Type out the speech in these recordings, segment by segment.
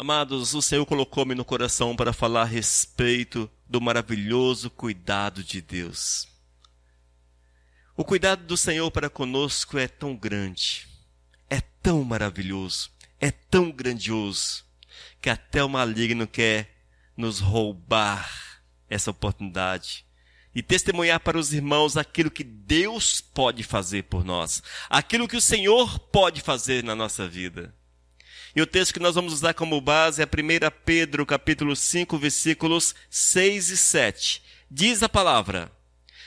Amados, o Senhor colocou-me no coração para falar a respeito do maravilhoso cuidado de Deus. O cuidado do Senhor para conosco é tão grande, é tão maravilhoso, é tão grandioso, que até o maligno quer nos roubar essa oportunidade e testemunhar para os irmãos aquilo que Deus pode fazer por nós, aquilo que o Senhor pode fazer na nossa vida. E o texto que nós vamos usar como base é 1 Pedro, capítulo 5, versículos 6 e 7. Diz a palavra: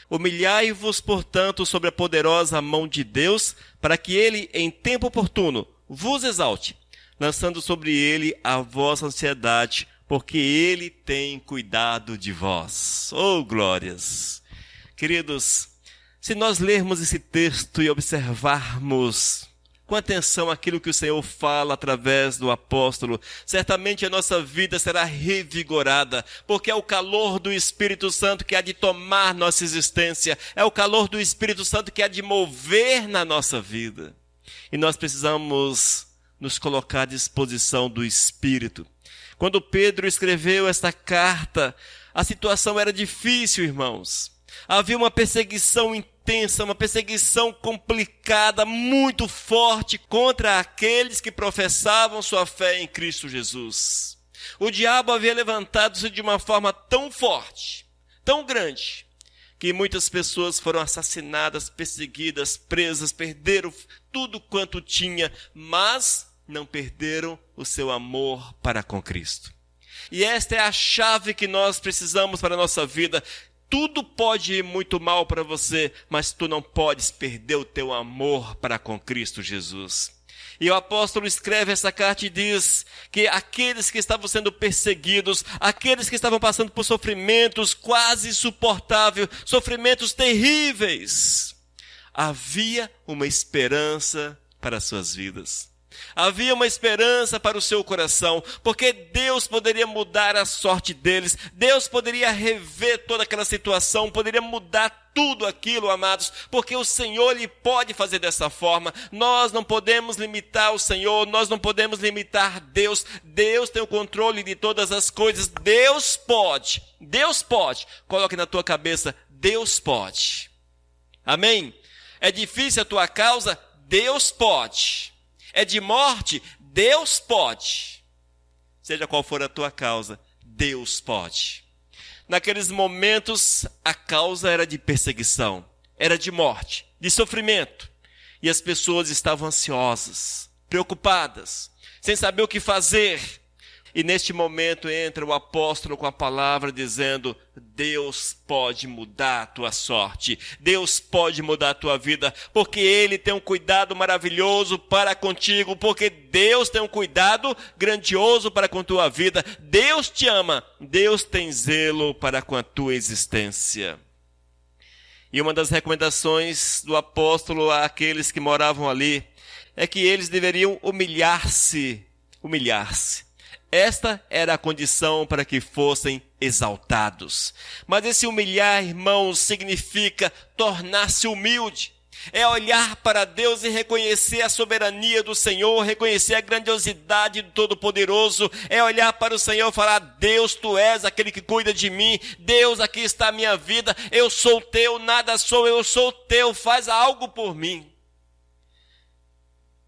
humilhai-vos, portanto, sobre a poderosa mão de Deus, para que ele, em tempo oportuno, vos exalte, lançando sobre ele a vossa ansiedade, porque ele tem cuidado de vós. Oh, glórias! Queridos, se nós lermos esse texto e observarmos com atenção aquilo que o Senhor fala através do apóstolo, certamente a nossa vida será revigorada, porque é o calor do Espírito Santo que há de tomar nossa existência, é o calor do Espírito Santo que há de mover na nossa vida. E nós precisamos nos colocar à disposição do Espírito. Quando Pedro escreveu esta carta, a situação era difícil, irmãos. Havia uma perseguição intensa, uma perseguição complicada, muito forte contra aqueles que professavam sua fé em Cristo Jesus. O diabo havia levantado-se de uma forma tão forte, tão grande, que muitas pessoas foram assassinadas, perseguidas, presas, perderam tudo quanto tinha, mas não perderam o seu amor para com Cristo. E esta é a chave que nós precisamos para a nossa vida. Tudo pode ir muito mal para você, mas tu não podes perder o teu amor para com Cristo Jesus. E o apóstolo escreve essa carta e diz que aqueles que estavam sendo perseguidos, aqueles que estavam passando por sofrimentos quase insuportáveis, sofrimentos terríveis, havia uma esperança para as suas vidas. Havia uma esperança para o seu coração, porque Deus poderia mudar a sorte deles, Deus poderia rever toda aquela situação, poderia mudar tudo aquilo, amados, porque o Senhor lhe pode fazer dessa forma. Nós não podemos limitar o Senhor, nós não podemos limitar Deus. Deus tem o controle de todas as coisas. Deus pode, coloque na tua cabeça, Deus pode. Amém? É difícil a tua causa? Deus pode. É de morte? Deus pode. Seja qual for a tua causa, Deus pode. Naqueles momentos, a causa era de perseguição, era de morte, de sofrimento. E as pessoas estavam ansiosas, preocupadas, sem saber o que fazer. E neste momento entra o apóstolo com a palavra dizendo: Deus pode mudar a tua sorte, Deus pode mudar a tua vida, porque Ele tem um cuidado maravilhoso para contigo, porque Deus tem um cuidado grandioso para com a tua vida. Deus te ama, Deus tem zelo para com a tua existência. E uma das recomendações do apóstolo àqueles que moravam ali é que eles deveriam humilhar-se. Esta era a condição para que fossem exaltados. Mas esse humilhar, irmãos, significa tornar-se humilde. É olhar para Deus e reconhecer a soberania do Senhor, reconhecer a grandiosidade do Todo-Poderoso. É olhar para o Senhor e falar: Deus, Tu és aquele que cuida de mim. Deus, aqui está a minha vida. Eu sou Teu, nada sou, eu sou Teu. Faz algo por mim.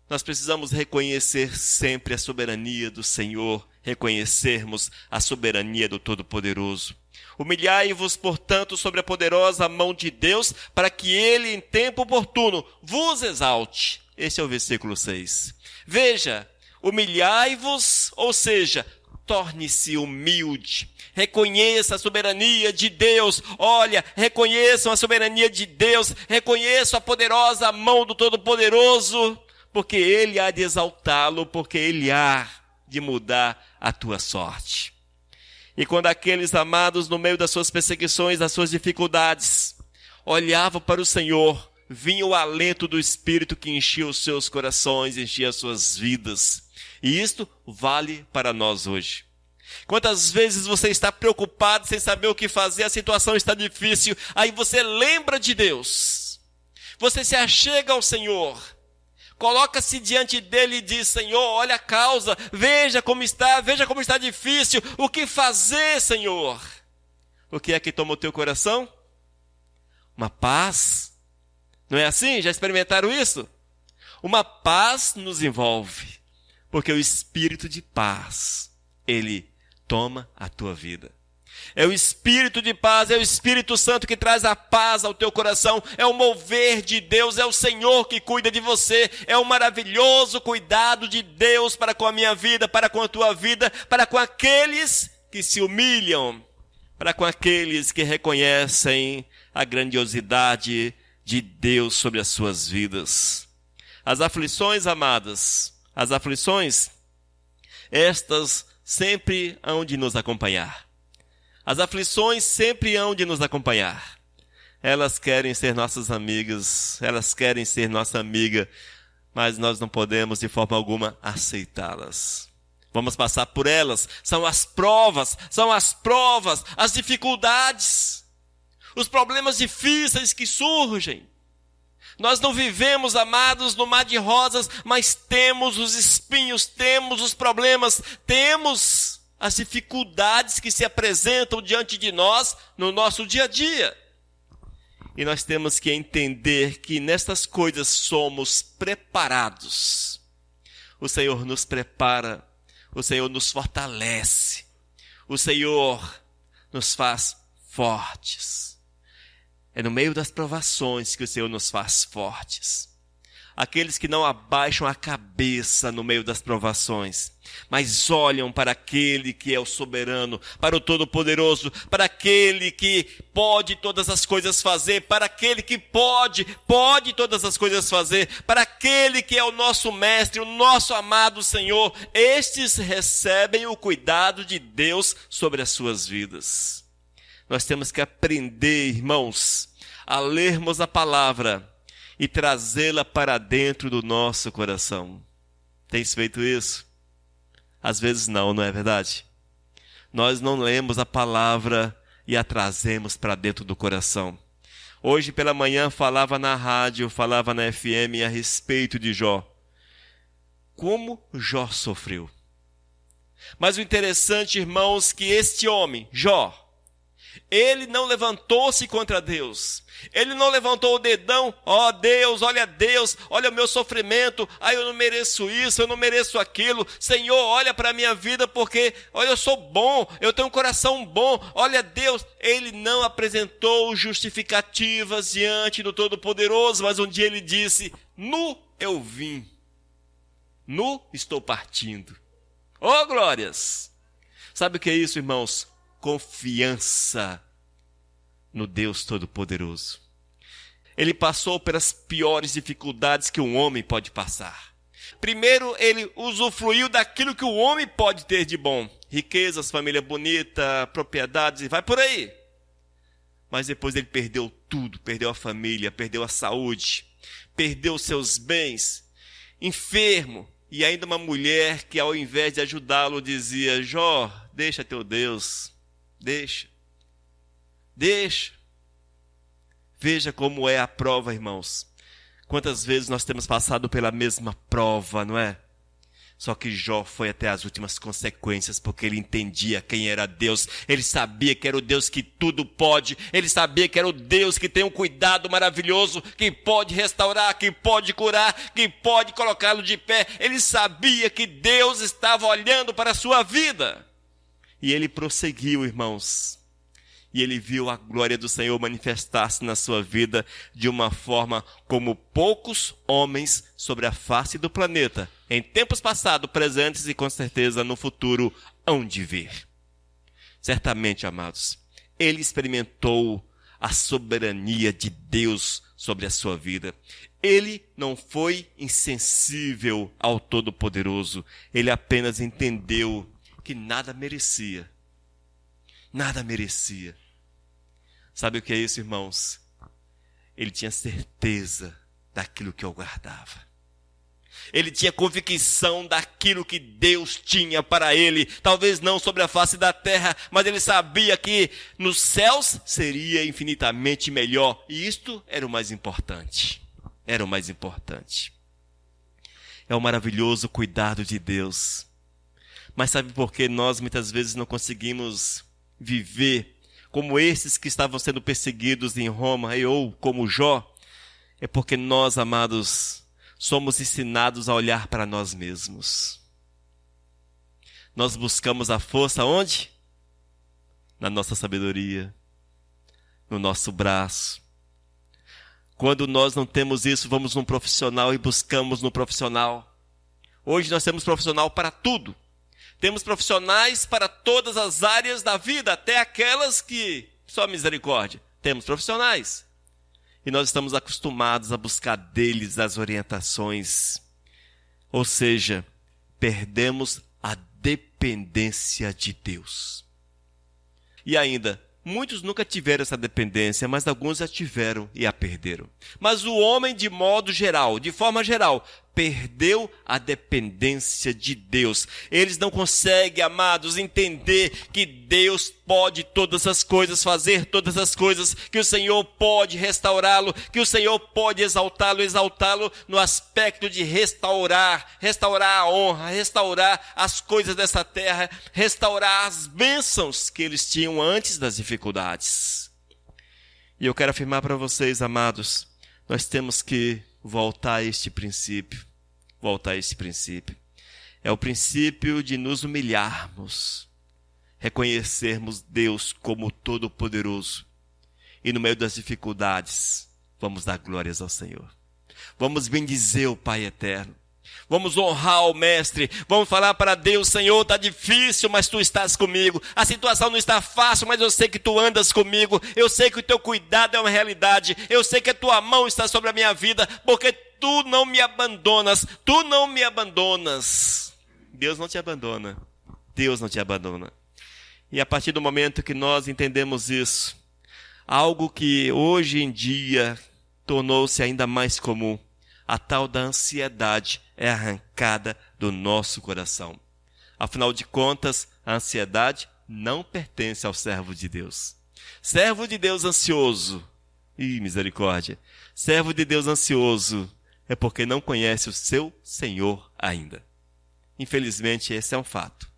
Nós precisamos reconhecer sempre a soberania do Senhor, reconhecermos a soberania do Todo-Poderoso. Humilhai-vos, portanto, sobre a poderosa mão de Deus, para que Ele, em tempo oportuno, vos exalte. Esse é o versículo 6. Veja, humilhai-vos, ou seja, torne-se humilde. Reconheça a soberania de Deus. Olha, reconheçam a soberania de Deus. Reconheçam a poderosa mão do Todo-Poderoso, porque Ele há de exaltá-lo, porque Ele há de mudar a tua sorte. E quando aqueles amados, no meio das suas perseguições, das suas dificuldades, olhavam para o Senhor, vinha o alento do Espírito que enchia os seus corações, enchia as suas vidas. E isto vale para nós hoje. Quantas vezes você está preocupado, sem saber o que fazer, a situação está difícil, aí você lembra de Deus. Você se achega ao Senhor. Coloca-se diante dele e diz: Senhor, olha a causa, veja como está difícil, o que fazer, Senhor? O que é que toma o teu coração? Uma paz. Não é assim? Já experimentaram isso? Uma paz nos envolve, porque o espírito de paz, ele toma a tua vida. É o Espírito de paz, é o Espírito Santo que traz a paz ao teu coração, é o mover de Deus, é o Senhor que cuida de você, é o maravilhoso cuidado de Deus para com a minha vida, para com a tua vida, para com aqueles que se humilham, para com aqueles que reconhecem a grandiosidade de Deus sobre as suas vidas. As aflições, amadas, as aflições, estas sempre hão de nos acompanhar. As aflições sempre hão de nos acompanhar. Elas querem ser nossas amigas, elas querem ser nossa amiga, mas nós não podemos de forma alguma aceitá-las. Vamos passar por elas. São as provas, as dificuldades, os problemas difíceis que surgem. Nós não vivemos, amados, no mar de rosas, mas temos os espinhos, temos os problemas, temos as dificuldades que se apresentam diante de nós no nosso dia a dia. E nós temos que entender que nestas coisas somos preparados. O Senhor nos prepara, o Senhor nos fortalece, o Senhor nos faz fortes. É no meio das provações que o Senhor nos faz fortes. Aqueles que não abaixam a cabeça no meio das provações, mas olham para aquele que é o soberano, para o Todo-Poderoso, para aquele que pode todas as coisas fazer, para aquele que pode todas as coisas fazer, para aquele que é o nosso mestre, o nosso amado Senhor. Estes recebem o cuidado de Deus sobre as suas vidas. Nós temos que aprender, irmãos, a lermos a palavra e trazê-la para dentro do nosso coração. Tens feito isso? Às vezes não é verdade? Nós não lemos a palavra e a trazemos para dentro do coração. Hoje pela manhã falava na rádio, falava na FM a respeito de Jó. Como Jó sofreu. Mas o interessante, irmãos, que este homem, Jó, ele não levantou-se contra Deus. Ele não levantou o dedão: ó Deus, olha o meu sofrimento. Eu não mereço isso, eu não mereço aquilo. Senhor, olha para a minha vida porque, olha, eu sou bom, eu tenho um coração bom. Olha Deus, ele não apresentou justificativas diante do Todo-Poderoso, mas um dia ele disse: nu eu vim, nu estou partindo. Oh glórias! Sabe o que é isso, irmãos? Confiança no Deus Todo-Poderoso. Ele passou pelas piores dificuldades que um homem pode passar. Primeiro, ele usufruiu daquilo que o homem pode ter de bom. Riquezas, família bonita, propriedades, e vai por aí. Mas depois ele perdeu tudo, perdeu a família, perdeu a saúde, perdeu seus bens, enfermo. E ainda uma mulher que, ao invés de ajudá-lo, dizia: Jó, deixa teu Deus. Deixa. Veja como é a prova, irmãos. Quantas vezes nós temos passado pela mesma prova, não é? Só que Jó foi até as últimas consequências, porque ele entendia quem era Deus. Ele sabia que era o Deus que tudo pode. Ele sabia que era o Deus que tem um cuidado maravilhoso, que pode restaurar, que pode curar, que pode colocá-lo de pé. Ele sabia que Deus estava olhando para a sua vida. E ele prosseguiu, irmãos. E ele viu a glória do Senhor manifestar-se na sua vida de uma forma como poucos homens sobre a face do planeta, em tempos passados, presentes e com certeza no futuro, hão de ver. Certamente, amados, ele experimentou a soberania de Deus sobre a sua vida. Ele não foi insensível ao Todo-Poderoso. Ele apenas entendeu que nada merecia. Nada merecia. Sabe o que é isso, irmãos? Ele tinha certeza daquilo que eu guardava. Ele tinha convicção daquilo que Deus tinha para ele. Talvez não sobre a face da terra, mas ele sabia que nos céus seria infinitamente melhor. E isto era o mais importante. Era o mais importante. É o maravilhoso cuidado de Deus. Mas sabe por que nós muitas vezes não conseguimos viver como esses que estavam sendo perseguidos em Roma, ou como Jó? É porque nós, amados, somos ensinados a olhar para nós mesmos. Nós buscamos a força onde? Na nossa sabedoria, no nosso braço. Quando nós não temos isso, vamos num profissional e buscamos no profissional. Hoje nós temos profissional para tudo. Temos profissionais para todas as áreas da vida, até aquelas que só misericórdia. Temos profissionais. E nós estamos acostumados a buscar deles as orientações. Ou seja, perdemos a dependência de Deus. E ainda, muitos nunca tiveram essa dependência, mas alguns a tiveram e a perderam. Mas o homem, de modo geral, de forma geral, perdeu a dependência de Deus. Eles não conseguem, amados, entender que Deus pode todas as coisas, fazer todas as coisas, que o Senhor pode restaurá-lo, que o Senhor pode exaltá-lo no aspecto de restaurar a honra, restaurar as coisas dessa terra, restaurar as bênçãos que eles tinham antes das dificuldades. E eu quero afirmar para vocês, amados, nós temos que voltar a este princípio. É o princípio de nos humilharmos, reconhecermos Deus como Todo-Poderoso. E no meio das dificuldades, vamos dar glórias ao Senhor. Vamos bendizer o Pai Eterno. Vamos honrar o Mestre. Vamos falar para Deus: Senhor, está difícil, mas Tu estás comigo. A situação não está fácil, mas eu sei que Tu andas comigo. Eu sei que o Teu cuidado é uma realidade. Eu sei que a Tua mão está sobre a minha vida, porque Tu não me abandonas. Tu não me abandonas. Deus não te abandona. Deus não te abandona. E a partir do momento que nós entendemos isso, algo que hoje em dia tornou-se ainda mais comum, a tal da ansiedade é arrancada do nosso coração. Afinal de contas, a ansiedade não pertence ao servo de Deus. Servo de Deus ansioso, misericórdia, servo de Deus ansioso é porque não conhece o seu Senhor ainda. Infelizmente, esse é um fato.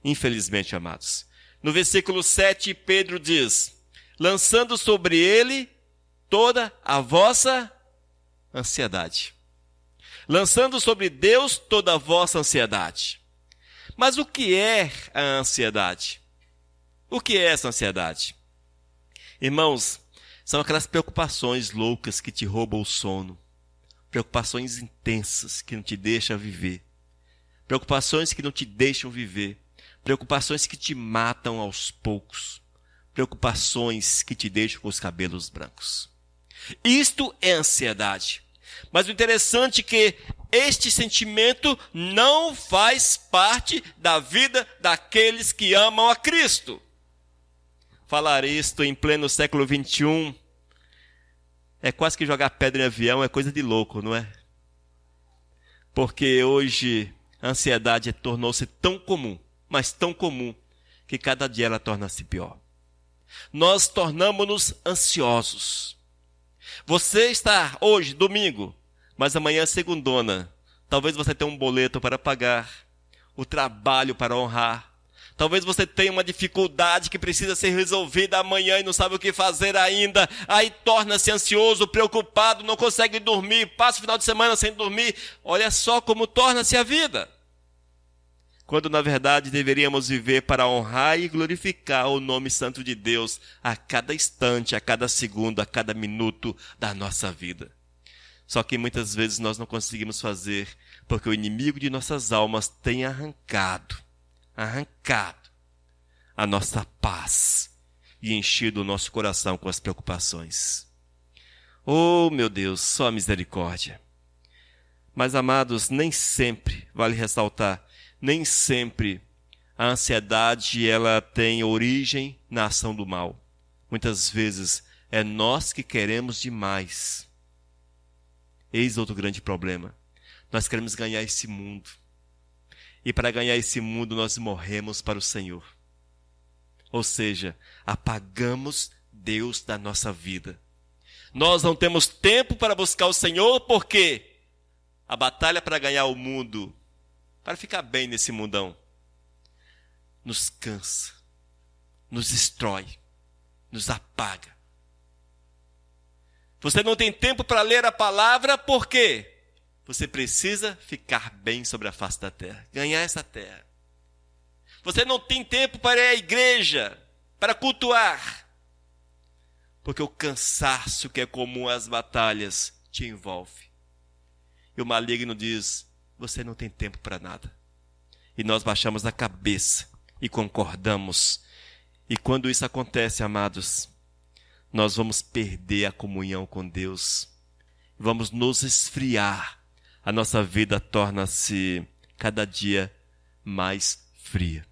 Infelizmente, amados. No versículo 7, Pedro diz: lançando sobre ele toda a vossa ansiedade. Lançando sobre Deus toda a vossa ansiedade. Mas o que é a ansiedade? O que é essa ansiedade? Irmãos, são aquelas preocupações loucas que te roubam o sono. Preocupações intensas que não te deixam viver. Preocupações que não te deixam viver. Preocupações que te matam aos poucos. Preocupações que te deixam com os cabelos brancos. Isto é ansiedade. Mas o interessante é que este sentimento não faz parte da vida daqueles que amam a Cristo. Falar isto em pleno século XXI é quase que jogar pedra em avião, é coisa de louco, não é? Porque hoje a ansiedade tornou-se tão comum, mas tão comum, que cada dia ela torna-se pior. Nós tornamos-nos ansiosos. Você está hoje, domingo, mas amanhã é segundona. Talvez você tenha um boleto para pagar, o trabalho para honrar. Talvez você tenha uma dificuldade que precisa ser resolvida amanhã e não sabe o que fazer ainda. Aí torna-se ansioso, preocupado, não consegue dormir, passa o final de semana sem dormir. Olha só como torna-se a vida. Quando na verdade deveríamos viver para honrar e glorificar o nome santo de Deus a cada instante, a cada segundo, a cada minuto da nossa vida. Só que muitas vezes nós não conseguimos fazer, porque o inimigo de nossas almas tem arrancado a nossa paz e enchido o nosso coração com as preocupações. Oh, meu Deus, só misericórdia. Mas, amados, nem sempre, vale ressaltar, nem sempre a ansiedade ela tem origem na ação do mal. Muitas vezes é nós que queremos demais. Eis outro grande problema. Nós queremos ganhar esse mundo. E para ganhar esse mundo nós morremos para o Senhor. Ou seja, apagamos Deus da nossa vida. Nós não temos tempo para buscar o Senhor porque a batalha para ganhar o mundo, para ficar bem nesse mundão, nos cansa, nos destrói, nos apaga. Você não tem tempo para ler a palavra, por quê? Você precisa ficar bem sobre a face da terra, ganhar essa terra. Você não tem tempo para ir à igreja, para cultuar, porque o cansaço que é comum às batalhas te envolve. E o maligno diz, você não tem tempo para nada. E nós baixamos a cabeça e concordamos. E quando isso acontece, amados, nós vamos perder a comunhão com Deus. Vamos nos esfriar. A nossa vida torna-se cada dia mais fria.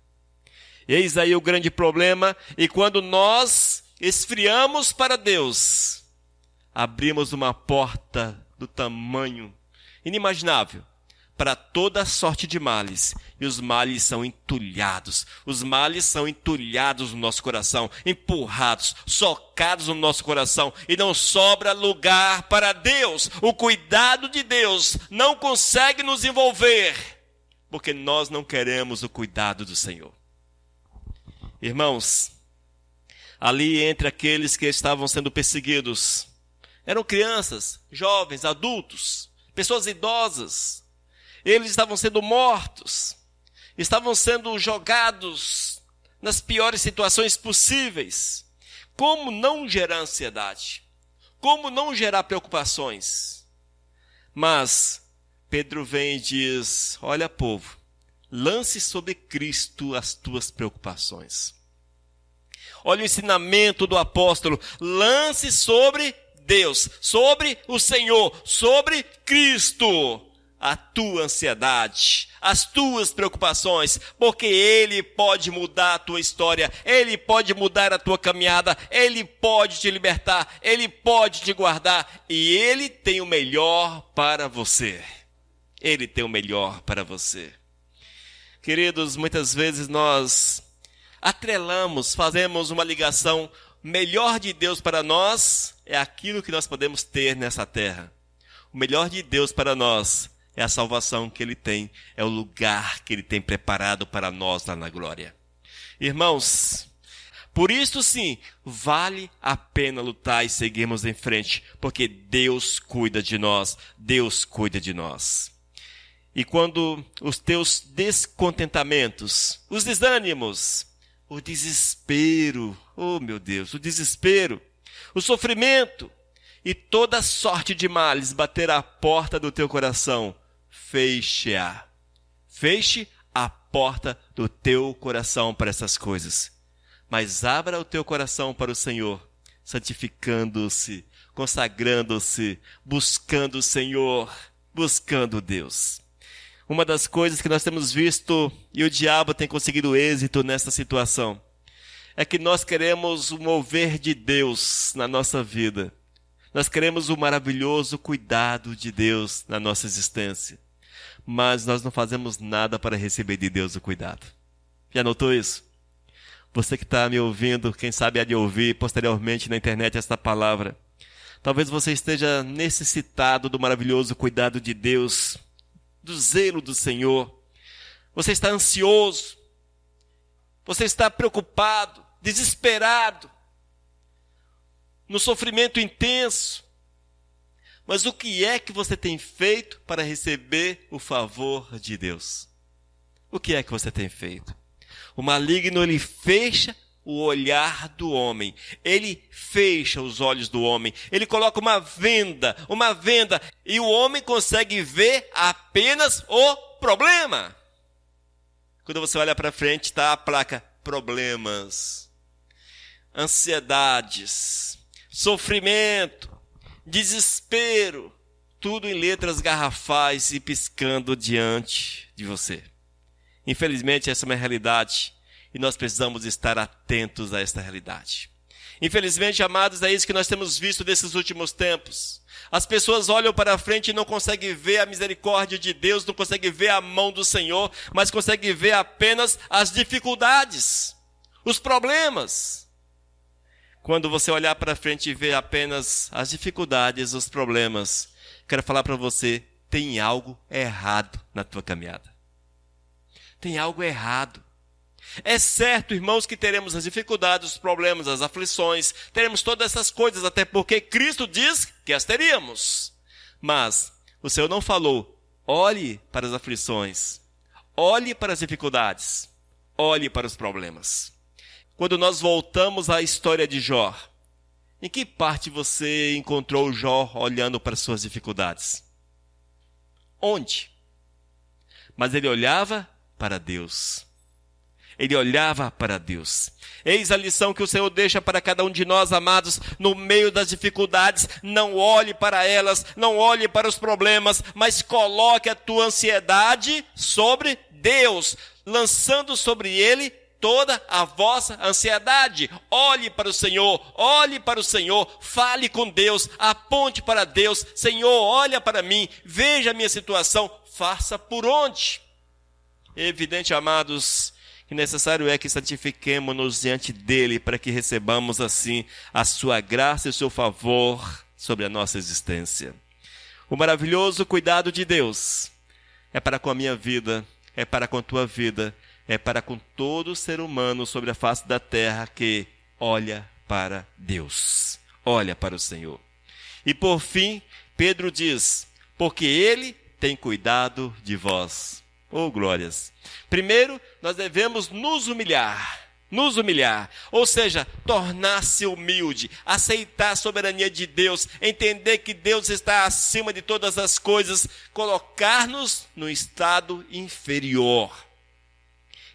Eis aí o grande problema. E quando nós esfriamos para Deus, abrimos uma porta do tamanho inimaginável para toda sorte de males. E os males são entulhados. Os males são entulhados no nosso coração, empurrados, socados no nosso coração. E não sobra lugar para Deus. O cuidado de Deus não consegue nos envolver, porque nós não queremos o cuidado do Senhor. Irmãos, ali entre aqueles que estavam sendo perseguidos, eram crianças, jovens, adultos, pessoas idosas. Eles estavam sendo mortos, estavam sendo jogados nas piores situações possíveis. Como não gerar ansiedade? Como não gerar preocupações? Mas Pedro vem e diz, olha povo, lance sobre Cristo as tuas preocupações. Olha o ensinamento do apóstolo, lance sobre Deus, sobre o Senhor, sobre Cristo, a tua ansiedade, as tuas preocupações, porque Ele pode mudar a tua história, Ele pode mudar a tua caminhada, Ele pode te libertar, Ele pode te guardar, e Ele tem o melhor para você. Ele tem o melhor para você. Queridos, muitas vezes nós atrelamos, fazemos uma ligação, melhor de Deus para nós é aquilo que nós podemos ter nessa terra. O melhor de Deus para nós é a salvação que Ele tem, é o lugar que Ele tem preparado para nós lá na glória. Irmãos, por isso sim, vale a pena lutar e seguirmos em frente, porque Deus cuida de nós, Deus cuida de nós. E quando os teus descontentamentos, os desânimos, o desespero, oh meu Deus, o desespero, o sofrimento e toda sorte de males bater à porta do teu coração, feche-a. Feche a porta do teu coração para essas coisas. Mas abra o teu coração para o Senhor, santificando-se, consagrando-se, buscando o Senhor, buscando Deus. Uma das coisas que nós temos visto, e o diabo tem conseguido êxito nessa situação, é que nós queremos o mover de Deus na nossa vida. Nós queremos o maravilhoso cuidado de Deus na nossa existência. Mas nós não fazemos nada para receber de Deus o cuidado. Já notou isso? Você que está me ouvindo, quem sabe há de ouvir posteriormente na internet esta palavra. Talvez você esteja necessitado do maravilhoso cuidado de Deus, do zelo do Senhor. Você está ansioso. Você está preocupado, desesperado, no sofrimento intenso. Mas o que é que você tem feito para receber o favor de Deus? O que é que você tem feito? O maligno, ele fecha o olhar do homem. Ele fecha os olhos do homem. Ele coloca uma venda, e o homem consegue ver apenas o problema. Quando você olha para frente, está a placa problemas, ansiedades, sofrimento, desespero, tudo em letras garrafais e piscando diante de você. Infelizmente, essa é uma realidade e nós precisamos estar atentos a esta realidade. Infelizmente, amados, é isso que nós temos visto nesses últimos tempos. As pessoas olham para frente e não conseguem ver a misericórdia de Deus, não conseguem ver a mão do Senhor, mas conseguem ver apenas as dificuldades, os problemas. Quando você olhar para frente e ver apenas as dificuldades, os problemas, quero falar para você, tem algo errado na tua caminhada. Tem algo errado. É certo, irmãos, que teremos as dificuldades, os problemas, as aflições, teremos todas essas coisas, até porque Cristo diz que as teríamos. Mas o Senhor não falou, olhe para as aflições, olhe para as dificuldades, olhe para os problemas. Quando nós voltamos à história de Jó, em que parte você encontrou Jó olhando para as suas dificuldades? Onde? Mas ele olhava para Deus. Ele olhava para Deus. Eis a lição que o Senhor deixa para cada um de nós, amados, no meio das dificuldades. Não olhe para elas, não olhe para os problemas, mas coloque a tua ansiedade sobre Deus, lançando sobre Ele toda a vossa ansiedade. Olhe para o Senhor, fale com Deus, aponte para Deus. Senhor, olha para mim, veja a minha situação, faça por onde. É evidente, amados, que necessário é que santifiquemo-nos diante dele para que recebamos assim a sua graça e o seu favor sobre a nossa existência. O maravilhoso cuidado de Deus é para com a minha vida, é para com a tua vida, é para com todo ser humano sobre a face da terra que olha para Deus, olha para o Senhor. E por fim, Pedro diz, porque ele tem cuidado de vós. Oh, glórias! Primeiro, nós devemos nos humilhar, ou seja, tornar-se humilde, aceitar a soberania de Deus, entender que Deus está acima de todas as coisas, colocar-nos no estado inferior.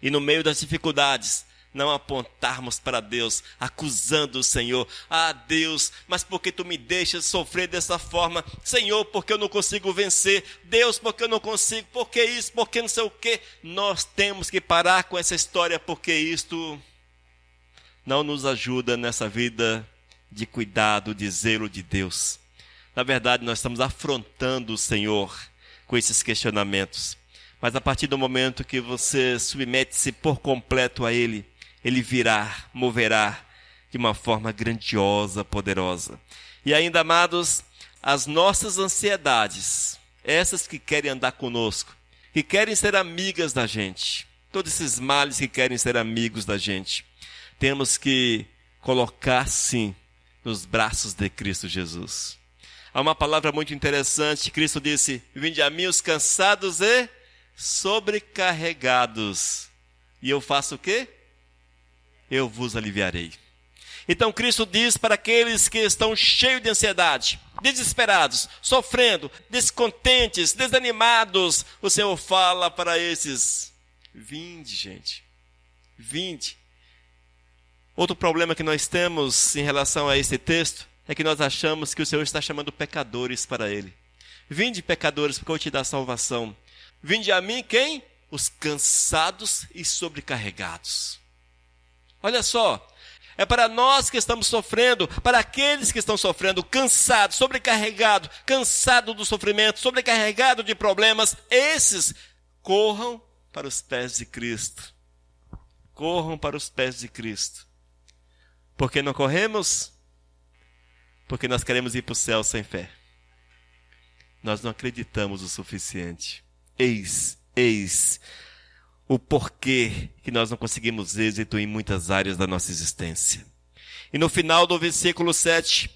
E no meio das dificuldades, não apontarmos para Deus, acusando o Senhor. Ah, Deus, mas por que tu me deixas sofrer dessa forma? Senhor, porque eu não consigo vencer? Deus, porque eu não consigo? Por que isso? Por que não sei o quê? Nós temos que parar com essa história, porque isto não nos ajuda nessa vida de cuidado, de zelo de Deus. Na verdade, nós estamos afrontando o Senhor com esses questionamentos. Mas a partir do momento que você submete-se por completo a Ele, Ele virá, moverá de uma forma grandiosa, poderosa. E ainda, amados, as nossas ansiedades, essas que querem andar conosco, que querem ser amigas da gente, todos esses males que querem ser amigos da gente, temos que colocar, sim, nos braços de Cristo Jesus. Há uma palavra muito interessante, Cristo disse, vinde a mim os cansados e sobrecarregados, e eu faço o quê? Eu vos aliviarei. Então Cristo diz para aqueles que estão cheios de ansiedade, desesperados, sofrendo, descontentes, desanimados, o Senhor fala para esses, vinde, gente, vinde. Outro problema que nós temos em relação a esse texto é que nós achamos que o Senhor está chamando pecadores para Ele. Vinde, pecadores, porque eu vou te dar salvação. Vinde a mim, quem? Os cansados e sobrecarregados. Olha só, é para nós que estamos sofrendo, para aqueles que estão sofrendo, cansado, sobrecarregado, cansado do sofrimento, sobrecarregado de problemas, esses corram para os pés de Cristo. Corram para os pés de Cristo. Por que não corremos? Porque nós queremos ir para o céu sem fé. Nós não acreditamos o suficiente. Eis o porquê que nós não conseguimos êxito em muitas áreas da nossa existência. E no final do versículo 7,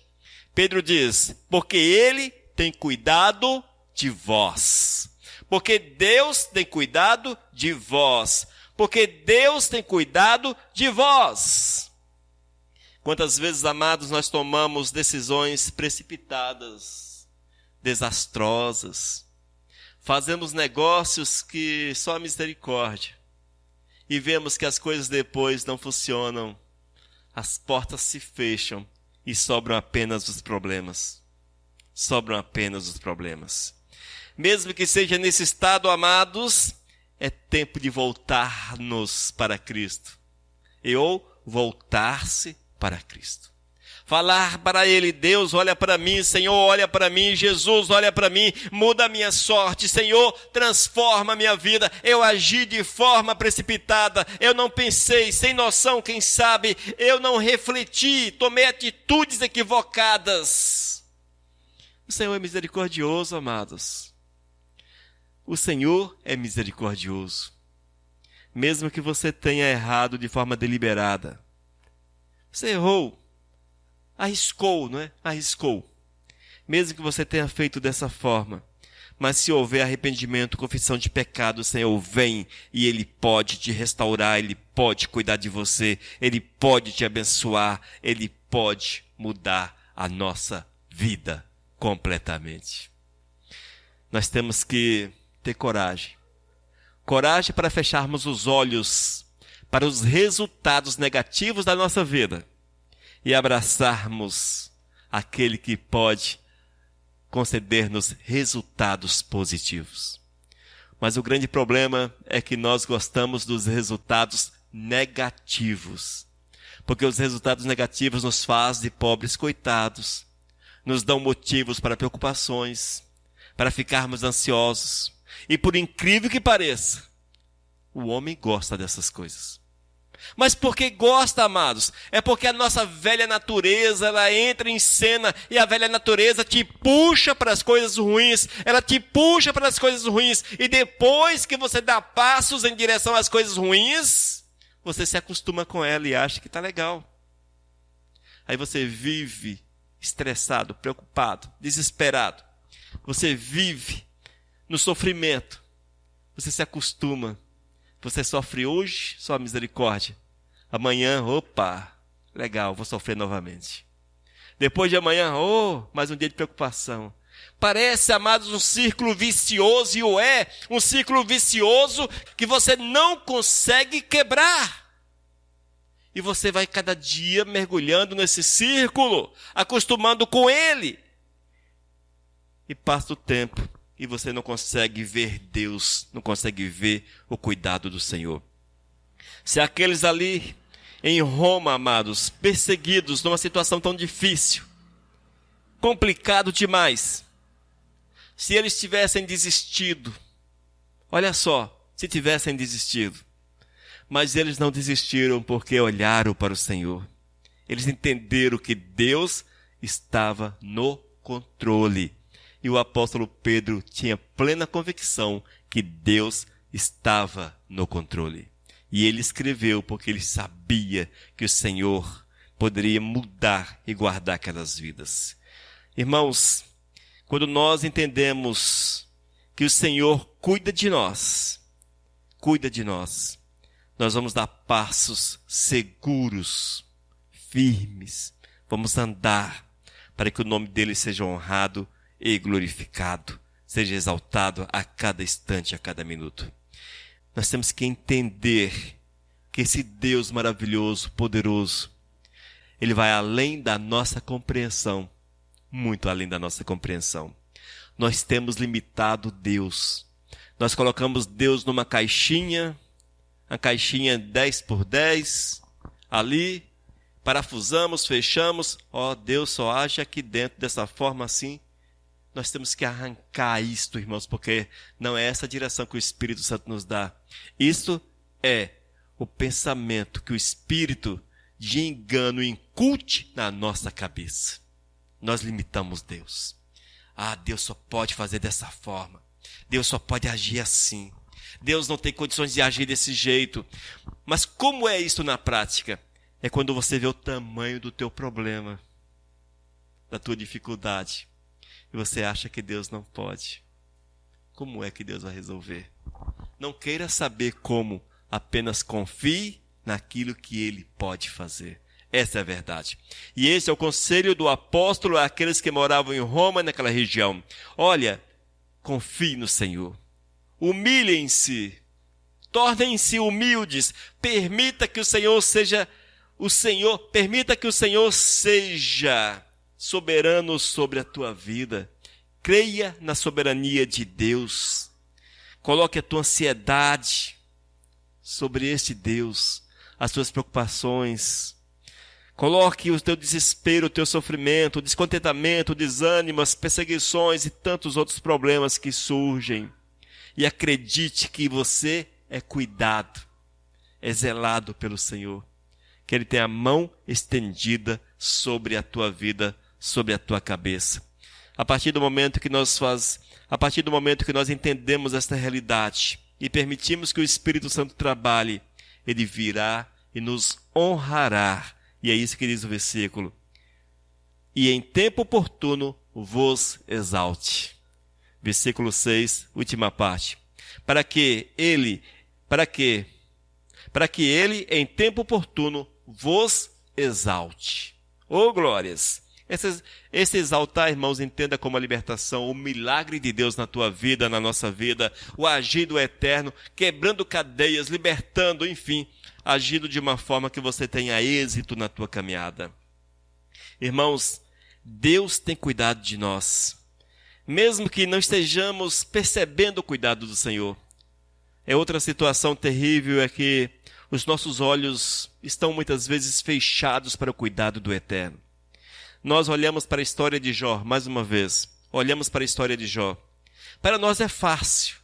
Pedro diz, porque Ele tem cuidado de vós. Porque Deus tem cuidado de vós. Porque Deus tem cuidado de vós. Quantas vezes, amados, nós tomamos decisões precipitadas, desastrosas. Fazemos negócios que só a misericórdia. E vemos que as coisas depois não funcionam. As portas se fecham e sobram apenas os problemas. Sobram apenas os problemas. Mesmo que seja nesse estado, amados, é tempo de voltar-nos para Cristo. Ou voltar-se para Cristo. Falar para Ele, Deus, olha para mim, Senhor, olha para mim, Jesus, olha para mim, muda a minha sorte, Senhor, transforma a minha vida. Eu agi de forma precipitada, eu não pensei, sem noção, quem sabe, eu não refleti, tomei atitudes equivocadas. O Senhor é misericordioso, amados. O Senhor é misericordioso. Mesmo que você tenha errado de forma deliberada. Você errou. Arriscou, não é? Arriscou. Mesmo que você tenha feito dessa forma. Mas se houver arrependimento, confissão de pecado, o Senhor vem e Ele pode te restaurar, Ele pode cuidar de você, Ele pode te abençoar, Ele pode mudar a nossa vida completamente. Nós temos que ter coragem. Coragem para fecharmos os olhos para os resultados negativos da nossa vida e abraçarmos aquele que pode conceder-nos resultados positivos. Mas o grande problema é que nós gostamos dos resultados negativos, porque os resultados negativos nos fazem de pobres coitados, nos dão motivos para preocupações, para ficarmos ansiosos. E por incrível que pareça, o homem gosta dessas coisas. Mas por que gosta, amados? É porque a nossa velha natureza, ela entra em cena e a velha natureza te puxa para as coisas ruins. Ela te puxa para as coisas ruins. E depois que você dá passos em direção às coisas ruins, você se acostuma com ela e acha que está legal. Aí você vive estressado, preocupado, desesperado. Você vive no sofrimento. Você se acostuma. Você sofre hoje, só misericórdia. Amanhã, opa, legal, vou sofrer novamente. Depois de amanhã, mais um dia de preocupação. Parece, amados, um círculo vicioso, e um círculo vicioso que você não consegue quebrar. E você vai cada dia mergulhando nesse círculo, acostumando com ele. E passa o tempo. E você não consegue ver Deus, não consegue ver o cuidado do Senhor. Se aqueles ali em Roma, amados, perseguidos numa situação tão difícil, complicado demais, se eles tivessem desistido, olha só, se tivessem desistido, mas eles não desistiram porque olharam para o Senhor. Eles entenderam que Deus estava no controle. E o apóstolo Pedro tinha plena convicção que Deus estava no controle. E ele escreveu porque ele sabia que o Senhor poderia mudar e guardar aquelas vidas. Irmãos, quando nós entendemos que o Senhor cuida de nós, nós vamos dar passos seguros, firmes, vamos andar para que o nome dele seja honrado e glorificado, seja exaltado a cada instante, a cada minuto. Nós temos que entender que esse Deus maravilhoso, poderoso, ele vai além da nossa compreensão, muito além da nossa compreensão. Nós temos limitado Deus. Nós colocamos Deus numa caixinha, a caixinha 10 por 10, ali, parafusamos, fechamos, Deus só age aqui dentro dessa forma assim. Nós temos que arrancar isto, irmãos, porque não é essa direção que o Espírito Santo nos dá. Isso é o pensamento que o Espírito de engano incute na nossa cabeça. Nós limitamos Deus. Deus só pode fazer dessa forma. Deus só pode agir assim. Deus não tem condições de agir desse jeito. Mas como é isso na prática? É quando você vê o tamanho do teu problema, da tua dificuldade. E você acha que Deus não pode. Como é que Deus vai resolver? Não queira saber como, apenas confie naquilo que Ele pode fazer. Essa é a verdade. E esse é o conselho do apóstolo àqueles que moravam em Roma, naquela região. Olha, confie no Senhor. Humilhem-se. Tornem-se humildes. Permita que o Senhor seja soberano sobre a tua vida. Creia na soberania de Deus. Coloque a tua ansiedade sobre este Deus, as tuas preocupações. Coloque o teu desespero, o teu sofrimento, o descontentamento, o desânimo, as perseguições e tantos outros problemas que surgem. E acredite que você é cuidado, é zelado pelo Senhor. Que Ele tem a mão estendida sobre a tua vida, sobre a tua cabeça. A partir do momento que nós entendemos esta realidade e permitimos que o Espírito Santo trabalhe, ele virá e nos honrará. E é isso que diz o versículo. E em tempo oportuno vos exalte. Versículo 6, última parte. Para que ele, em tempo oportuno, vos exalte. Oh, glórias! Esse exaltar, irmãos, entenda como a libertação, o milagre de Deus na tua vida, na nossa vida, o agir do eterno, quebrando cadeias, libertando, enfim, agindo de uma forma que você tenha êxito na tua caminhada. Irmãos, Deus tem cuidado de nós, mesmo que não estejamos percebendo o cuidado do Senhor. Outra situação terrível é que os nossos olhos estão muitas vezes fechados para o cuidado do eterno. Nós olhamos para a história de Jó, mais uma vez, olhamos para a história de Jó. Para nós é fácil,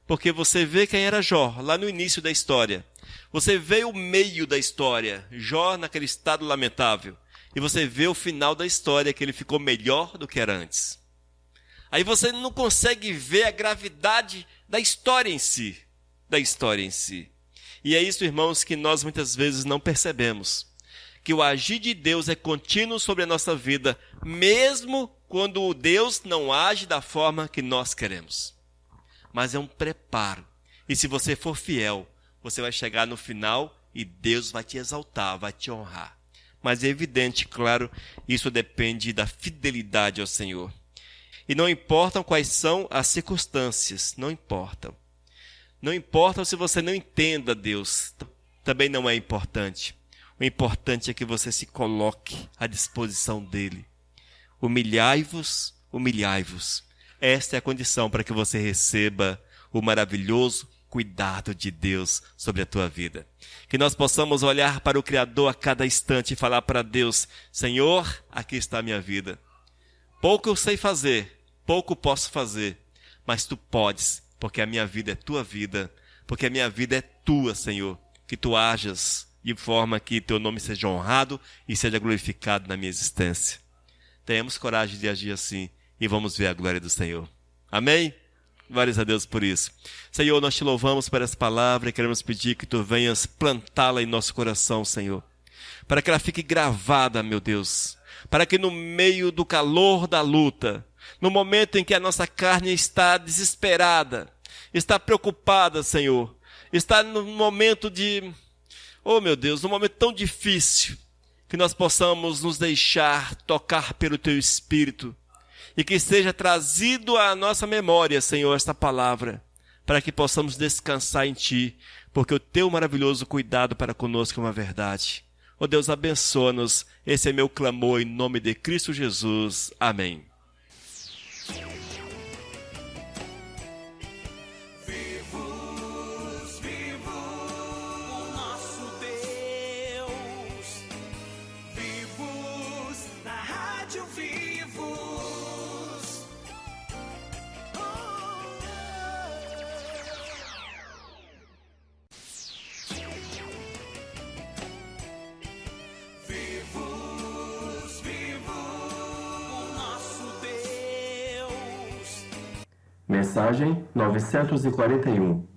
porque você vê quem era Jó, lá no início da história. Você vê o meio da história, Jó naquele estado lamentável. E você vê o final da história, que ele ficou melhor do que era antes. Aí você não consegue ver a gravidade da história em si. E é isso, irmãos, que nós muitas vezes não percebemos. Que o agir de Deus é contínuo sobre a nossa vida, mesmo quando Deus não age da forma que nós queremos. Mas é um preparo. E se você for fiel, você vai chegar no final e Deus vai te exaltar, vai te honrar. Mas é evidente, claro, isso depende da fidelidade ao Senhor. E não importam quais são as circunstâncias, não importam. Não importa se você não entenda Deus, também não é importante. O importante é que você se coloque à disposição dele. Humilhai-vos, humilhai-vos. Esta é a condição para que você receba o maravilhoso cuidado de Deus sobre a tua vida. Que nós possamos olhar para o Criador a cada instante e falar para Deus: Senhor, aqui está a minha vida. Pouco eu sei fazer, pouco posso fazer, mas tu podes, porque a minha vida é tua vida, porque a minha vida é tua, Senhor. Que tu hajas de forma que teu nome seja honrado e seja glorificado na minha existência. Tenhamos coragem de agir assim e vamos ver a glória do Senhor. Amém? Glórias a Deus por isso. Senhor, nós te louvamos por essa palavra e queremos pedir que tu venhas plantá-la em nosso coração, Senhor. Para que ela fique gravada, meu Deus. Para que no meio do calor da luta, no momento em que a nossa carne está desesperada, está preocupada, Senhor, está no momento de... Oh, meu Deus, num momento tão difícil, que nós possamos nos deixar tocar pelo Teu Espírito e que seja trazido à nossa memória, Senhor, esta palavra, para que possamos descansar em Ti, porque o Teu maravilhoso cuidado para conosco é uma verdade. Oh, Deus, abençoa-nos. Esse é meu clamor em nome de Cristo Jesus. Amém. Mensagem 941